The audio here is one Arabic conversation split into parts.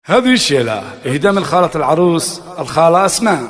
هذه الشيلة إهداء من خالة العروس الخالة أسماء.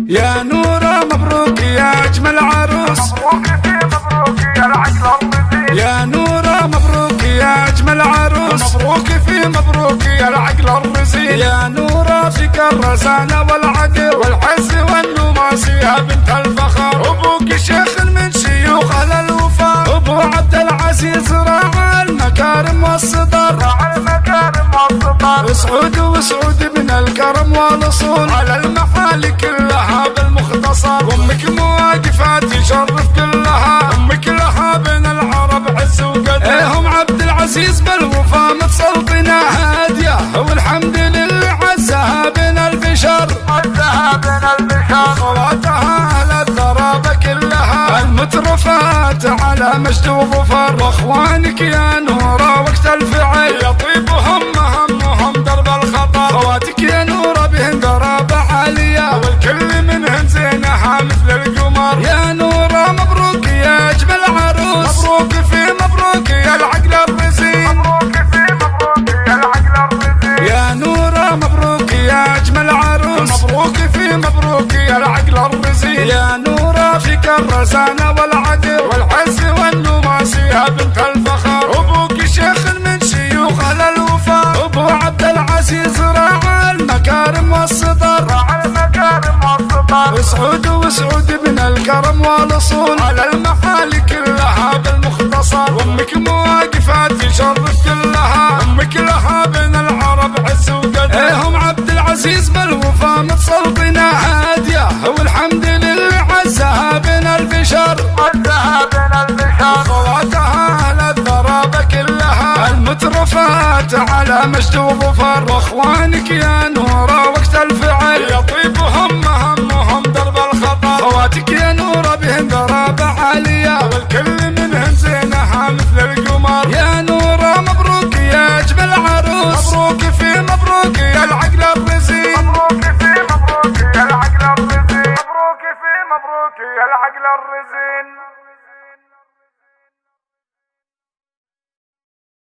يا نورة مبروك يا أجمل عروس، مبروك في مبروك يا العقل الرزين. يا نورة مبروك يا أجمل عروس، مبروك في مبروك يا العقل الرزين. يا نورة فيك الرزانة والعقل والعز والنماس يا بنت الفخر. أبوك شيخ من شيوخ أهل الوفاء، أبو عبد العزيز راعى المكارم والصدر، راعى المكارم والصدر. سعود وسعود من الكرم والأصول على المحال كلها بالمختصر. وامك مواقفات تشرف كلها، امك لها بين العرب عز وقدر. هم عبد العزيز بالوفا متسلطنة هادية، والحمد لله عزها بين البشر، عزها بين البشر. خواتها على الضرابة كلها المترفات على مجد وظفر، واخوانك يا نورة وقت الفعل يطيبهم همهم درب الخطر. خواتك يا نورة بهن ضرابة عالية، والكل منهن زينها مثل القمر. يا نورة مبروك يا أجمل عروس، مبروك في مبروك يا العقل الرزين. مبروك في مبروك يا العقل الرزين. يا نورة مبروك يا أجمل عروس، مبروك في مبروك يا العقل الرزين. يا نورة فيك الرزانة والعقل والعز والنماس يا بنت الفخر. أبوك شيخ من شيوخ أهل الوفاء، أبو عبد العزيز راعى المكارم والصدر، راعى المكارم والصدر. سعود وسعود من الكرم والأصول على المحال كلها بالمختصر. وامك مواقفات تشرف كلها، امك لها بين العرب عز وقدر. هم عبد العزيز بالوفا متسلطنة هادية، والحمد لله عزها بين البشر، عزها بين البشر. خواتها على الضرابة كلها المترفات على مجد وظفر، واخوانك يا نورة وقت الفعل يطيبهم همهم درب الخطر. خواتك يا نورة بهن ضرابة عالية، والكل منهن زينها مثل القمر. يا نورة مبروك يا أجمل عروس، مبروك في مبروك يا العقل الرزين. مبروك في مبروك يا العقل الرزين. مبروك في مبروك يا العقل الرزين.